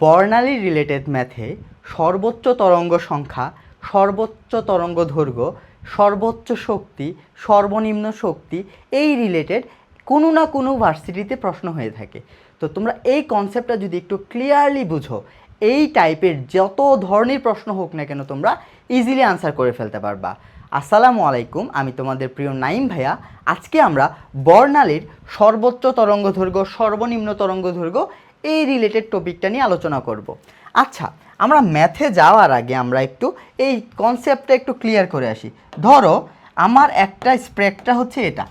বর্ণালী related ম্যাথে সর্বোচ্চ তরঙ্গ সংখ্যা, সর্বোচ্চ তরঙ্গ দৈর্ঘ্য, সর্বোচ্চ শক্তি, সর্বনিম্ন শক্তি এই রিলেটেড কোনো না কোনো ভার্সিটিতে প্রশ্ন হয়ে থাকে। তো তোমরা এই কনসেপ্টটা যদি একটু ক্লিয়ারলি বুঝো, এই টাইপের যত ধরনের প্রশ্ন হোক না কেন তোমরা ইজিলি আনসার করে ফেলতে পারবা। আসসালামু আলাইকুম, আমি তোমাদের প্রিয় নাইম ভাইয়া। আজকে আমরা বর্ণালীর সর্বোচ্চ তরঙ্গ দৈর্ঘ্য, সর্বনিম্ন তরঙ্গ দৈর্ঘ্য এই রিলেটেড টপিকটা নিয়ে আলোচনা করব। আচ্ছা, আমরা ম্যাথে যাওয়ার আগে আমরা একটু এই কনসেপ্টটা একটু ক্লিয়ার করে আসি। ধরো আমার একটা স্পেক্ট্রা হচ্ছে এটা,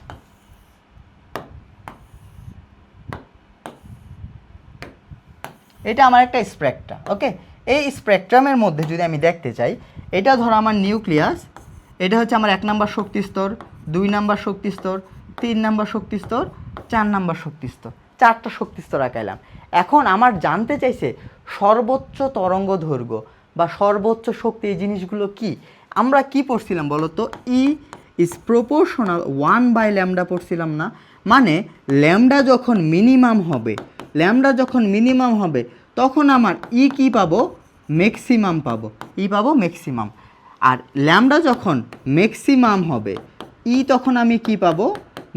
এটা আমার একটা স্পেক্ট্রা। ওকে, এই স্পেকট্রামের মধ্যে যদি আমি দেখতে চাই, এটা ধরো আমার নিউক্লিয়াস, এটা হচ্ছে আমার 1 নম্বর শক্তি স্তর, 2 নম্বর শক্তি স্তর, 3 নম্বর শক্তি স্তর, 4 নম্বর শক্তি স্তর, 4টা শক্তি স্তর আঁকাইলাম। এখন আমার জানতে চাইছে সর্বোচ্চ তরঙ্গ দৈর্ঘ্য বা সর্বোচ্চ শক্তি, এই জিনিসগুলো কি? আমরা কি পড়ছিলাম বলো তো? ই ইজ প্রপোর্শনাল 1/λ পড়ছিলাম না? মানে ল্যামডা যখন মিনিমাম হবে, ল্যামডা যখন মিনিমাম হবে তখন আমার ই কি পাবো? ম্যাক্সিমাম পাবো, ই পাবো ম্যাক্সিমাম। আর ল্যামডা যখন ম্যাক্সিমাম হবে ই তখন আমি কি পাবো?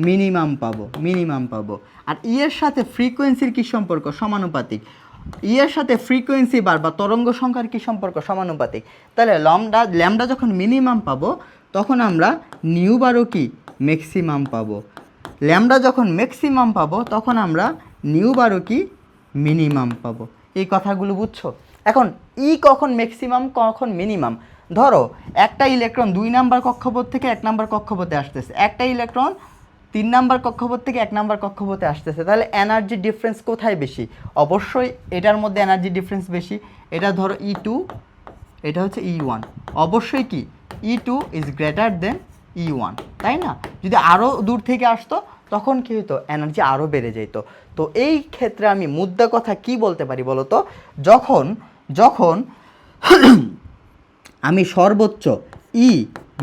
মিনিমাম পাবো, মিনিমাম পাবো। আর ই এর সাথে ফ্রিকোয়েন্সির কি সম্পর্ক? সমানুপাতিক। ই এর সাথে ফ্রিকোয়েন্সি বার বা তরঙ্গ সংখ্যার কি সম্পর্ক? সমানুপাতিক। তাহলে ল্যামডা যখন মিনিমাম পাবো তখন আমরা নিউ বারও কি? ম্যাক্সিমাম পাবো। ল্যামডা যখন ম্যাক্সিমাম পাবো তখন আমরা নিউ বারও কি? মিনিমাম পাবো। এই কথাগুলো বুঝছো? এখন ই কখন ম্যাক্সিমাম, কখন মিনিমাম? ধরো একটা ইলেকট্রন 2 নাম্বার কক্ষপথ থেকে 1 নাম্বার কক্ষপথে আসতেছে, একটা ইলেকট্রন 3 নাম্বার কক্ষপথ থেকে 1 নাম্বার কক্ষপথে আসতেছে, তাহলে এনার্জি ডিফারেন্স কোথায় বেশি? অবশ্যই এটার মধ্যে এনার্জি ডিফারেন্স বেশি। এটা ধরো E2, এটা হচ্ছে E1, অবশ্যই কি E2 is greater than E1, তাই না? যদি আরও দূর থেকে আসতো তখন কী হতো? এনার্জি আরও বেড়ে যেত। তো এই ক্ষেত্রে আমি মুদ্রা কথা কি বলতে পারি বলো তো? যখন যখন আমি সর্বোচ্চ ই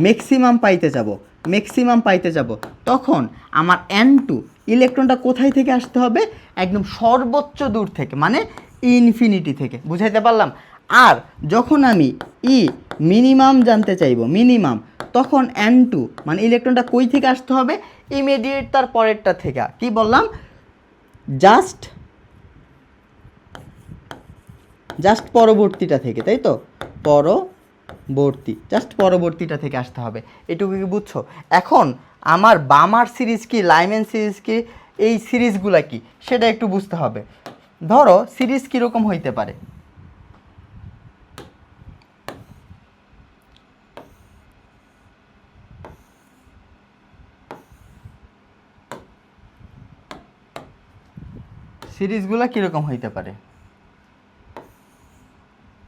ম্যাক্সিমাম পাইতে যাব তখন আমার N2 ইলেকট্রনটা কোথায় থেকে আসতে হবে? একদম সর্বোচ্চ দূর থেকে, মানে ইনফিনিটি থেকে। বুঝাইতে পারলাম? আর যখন আমি ই মিনিমাম জানতে চাইব, মিনিমাম, তখন N2 মানে ইলেকট্রনটা কই থেকে আসতে হবে? ইমিডিয়েট তার পরেরটা থেকে। কি বললাম? জাস্ট পরবর্তীটা থেকে, তাই তো? জাস্ট পরবর্তীটা থেকে আসতে হবে। এটুকু কি বুঝছো? এখন আমার বামার সিরিজ কি, লাইম্যান সিরিজ কি, এই সিরিজগুলা কি সেটা একটু বুঝতে হবে। ধরো সিরিজ কীরকম হইতে পারে? সিরিজগুলা কীরকম হইতে পারে?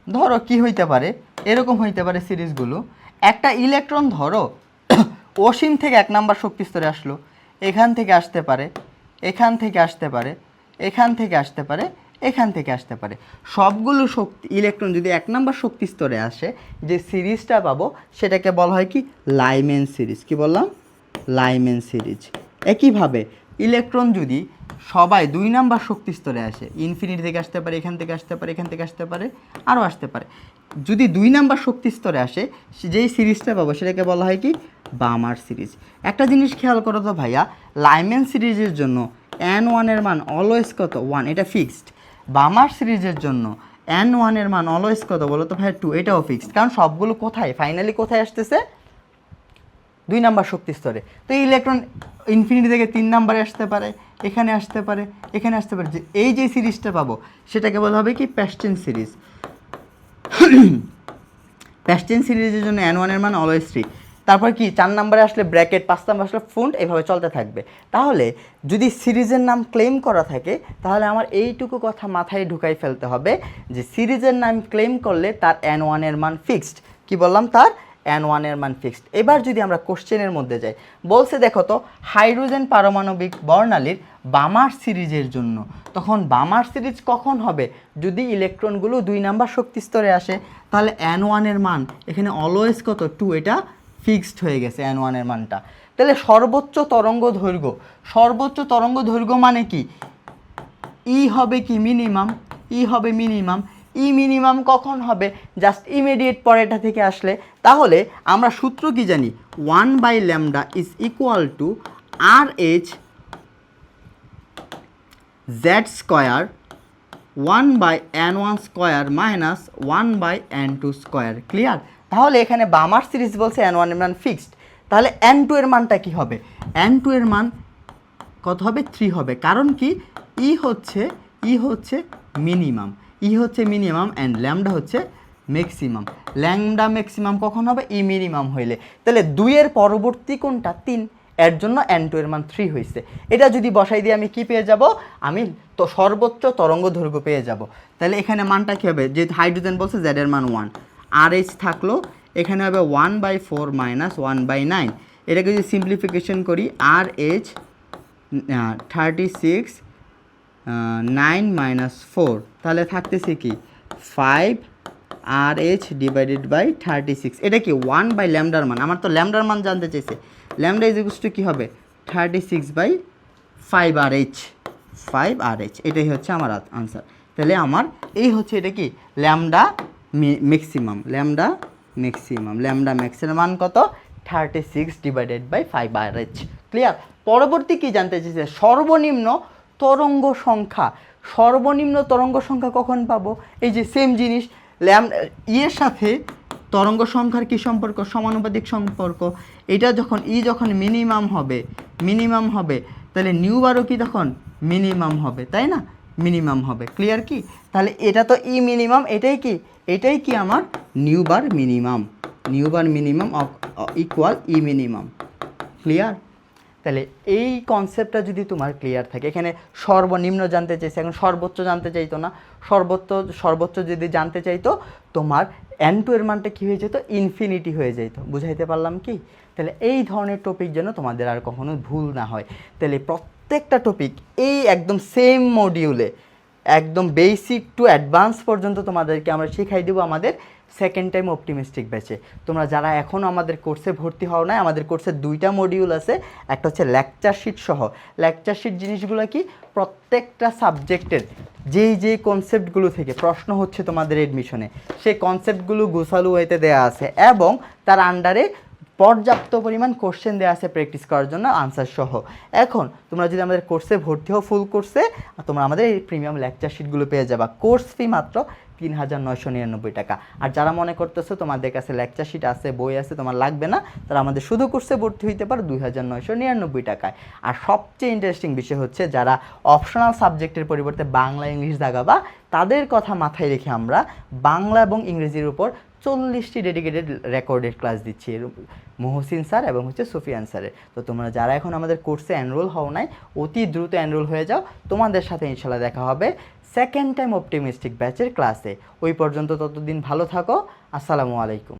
ধরো কি হইতে পারে? এরকম হইতে পারে সিরিজগুলো। একটা ইলেকট্রন ধরো অসীম থেকে 1 নাম্বার শক্তি স্তরে আসলো, এখান থেকে আসতে পারে, এখান থেকে আসতে পারে, এখান থেকে আসতে পারে, এখান থেকে আসতে পারে। সবগুলো শক্তি ইলেকট্রন যদি 1 নাম্বার শক্তি স্তরে আসে, যে সিরিজটা পাবো সেটাকে বলা হয় কি? Lyman series. কি বললাম? Lyman series. একইভাবে ইলেকট্রন যদি সবাই 2 নাম্বার শক্তি স্তরে আসে, ইনফিনিটি থেকে আসতে পারে, এখান থেকে আসতে পারে, এখান থেকে আসতে পারে, আরও আসতে পারে, যদি 2 নাম্বার শক্তি স্তরে আসে, যেই সিরিজটা পাবো সেটাকে বলা হয় কি? বামার সিরিজ। একটা জিনিস খেয়াল করো তো ভাইয়া, লাইম্যান সিরিজের জন্য N1 এর মান অলওয়েজ কত? 1, এটা ফিক্সড। বামার সিরিজের জন্য N1 এর মান অলওয়েজ কত বলো তো ভাইয়া? 2, এটাও ফিক্সড। কারণ সবগুলো কোথায় ফাইনালি কোথায় আসতেছে? 2 নাম্বার শক্তি স্তরে। তো এই ইলেকট্রন ইনফিনিটি থেকে 3 নাম্বারে আসতে পারে, এখানে আসতে পারে, এখানে আসতে পারে। এই যে সিরিজটা পাবো সেটাকে বলা হবে কি? প্যাস্টেন সিরিজ। প্যাস্টেন সিরিজের জন্য N1 এর মান অলওয়েজ 3। তারপর কি? 4 নাম্বারে আসলে ব্র্যাকেট, 5 নাম্বার আসলে ফুন্ট, এভাবে চলতে থাকবে। তাহলে যদি সিরিজের নাম ক্লেম করা থাকে তাহলে আমার এইটুকু কথা মাথায় ঢুকাই ফেলতে হবে যে সিরিজের নাম ক্লেম করলে তার N1 এর মান ফিক্সড। কি বললাম? তার N1 এর মান ফিক্সড। এবার যদি আমরা কোশ্চেনের মধ্যে যাই, বলছে দেখো তো হাইড্রোজেন পারমাণবিক বর্ণালীর বামার সিরিজের জন্য, তখন বামার সিরিজ কখন হবে? যদি ইলেকট্রনগুলো 2 নাম্বার শক্তি স্তরে আসে, তাহলে N1 এর মান এখানে অলওয়েজ কত? 2, এটা ফিক্সড হয়ে গেছে N1 এর মানটা। তাহলে সর্বোচ্চ তরঙ্গ দৈর্ঘ্য মানে কি? ই হবে কি? মিনিমাম। ই হবে মিনিমাম। ই মিনিমাম কখন হবে? জাস্ট ইমিডিয়েট পরেটা থেকে আসলে। তাহলে আমরা সূত্র কি জানি? 1/λ is equal to RH z square 1/n1 square minus 1/n2 square. Clear? তাহলে এখানে বামার সিরিজ বলছে n1 এর মান ফিক্সড, তাহলে n2 এর মানটা কি হবে? n2 এর মান কত হবে? 3 হবে। কারণ কি? ই হচ্ছে মিনিমাম, মিনিমাম অ্যান্ড ল্যামডা হচ্ছে ম্যাক্সিমাম। ল্যামডা ম্যাক্সিমাম কখন হবে? ই মিনিমাম হইলে। তাহলে 2 এর পরবর্তী কোনটা? 3, এর জন্য n2 এর মান 3 হয়েছে। এটা যদি বসাই দিয়ে আমি কি পেয়ে যাব? আমি তো সর্বোচ্চ তরঙ্গ দৈর্ঘ্য পেয়ে যাব। তাহলে এখানে মানটা কী হবে? যেহেতু হাইড্রোজেন বলছে z এর মান 1, RH থাকলো এখানে হবে 1/4 মাইনাস 1/9। এটাকে যদি সিম্পলিফিকেশন করি, RH 36 9 মাইনাস 4, তাহলে থাকতেছে কি 5 RH ডিভাইডেড বাই 36। এটা কি 1/λ মান? আমার তো ল্যামডার মান জানতে চাইছে। ল্যামডা ইজ ইকুয়ালস টু কী হবে? 36/5 RH, 5 RH। এটাই হচ্ছে আমার আনসার। তাহলে আমার এই হচ্ছে এটা কি ল্যামডা ম্যাক্সিমাম। ল্যামডা ম্যাক্সের মান কত? 36 ডিভাইডেড বাই 5 RH। ক্লিয়ার? পরবর্তী কি জানতে চাইছে? সর্বনিম্ন তরঙ্গ সংখ্যা। সর্বনিম্ন তরঙ্গ সংখ্যা কখন পাবো? এই যে সেম জিনিস, এর সাথে তরঙ্গ সংখ্যার কি সম্পর্ক? সমানুপাতিক সম্পর্ক। এটা যখন যখন মিনিমাম হবে তাহলে নিউ বারও কি তখন মিনিমাম হবে, তাই না? মিনিমাম হবে। ক্লিয়ার কি? তাহলে এটা তো ই মিনিমাম, এটাই কি আমার নিউ বার মিনিমাম ইকুয়াল ই মিনিমাম। ক্লিয়ার? তাহলে এই কনসেপ্টটা যদি তোমার ক্লিয়ার থাকে, এখানে সর্বনিম্ন জানতে চাইছে, এখন সর্বোচ্চ জানতে চাইতো না। সর্বোচ্চ যদি জানতে চাইতো তোমার n2 এর মানটা কী হয়ে যেত? ইনফিনিটি হয়ে যেত। বুঝাইতে পারলাম কি? তাহলে এই ধরনের টপিক যেন তোমাদের আর কখনো ভুল না হয়। তাহলে প্রত্যেকটা টপিক এই একদম সেম মডিউলে একদম বেসিক টু অ্যাডভান্স পর্যন্ত তোমাদেরকে আমরা শিখাই দেবো আমাদের সেকেন্ড টাইম অপটিমিস্টিক ব্যাচে। তোমরা যারা এখনও আমাদের কোর্সে ভর্তি হও নাই, আমাদের কোর্সে 2টা মডিউল আছে। একটা হচ্ছে লেকচার শিট সহ। লেকচার শিট জিনিসগুলো কি? প্রত্যেকটা সাবজেক্টের যেই কনসেপ্টগুলো থেকে প্রশ্ন হচ্ছে তোমাদের এডমিশনে, সেই কনসেপ্টগুলো গোছালো ওয়েতে দেওয়া আছে এবং তার আন্ডারে পর্যাপ্ত পরিমাণ কোশ্চেন দেওয়া আছে প্র্যাকটিস করার জন্য আনসার সহ। এখন তোমরা যদি আমাদের কোর্সে ভর্তি হও ফুল কোর্সে, তোমরা আমাদের এই প্রিমিয়াম লেকচার শিটগুলো পেয়ে যাবা। কোর্স ফি মাত্র 3,999 টাকা। আর যারা মনে করতেছো তোমাদের কাছে লেকচার শিট আছে, বই আছে, তোমার লাগবে না, তারা আমাদের শুধু কোর্সে ভর্তি হইতে পারো 2,999 টাকায়। আর সবচেয়ে ইন্টারেস্টিং বিষয় হচ্ছে যারা অপশনাল সাবজেক্টের পরিবর্তে বাংলা ইংলিশ দাগাবা, তাদের কথা মাথায় রেখে আমরা বাংলা এবং ইংরেজির উপর 40টি ডেডিকেটেড রেকর্ডেড ক্লাস দিচ্ছি মহসিন স্যার এবং হচ্ছে সুফিয়ান স্যারের। তো তোমরা যারা এখন আমাদের কোর্সে এনরোল হও নাই, অতি দ্রুত এনরোল হয়ে যাও। তোমাদের সাথে ইনশাল্লাহ দেখা হবে সেকেন্ড টাইম অপটিমিস্টিক ব্যাচের ক্লাসে। ওই পর্যন্ত ততদিন ভালো থাকো। আসসালামু আলাইকুম।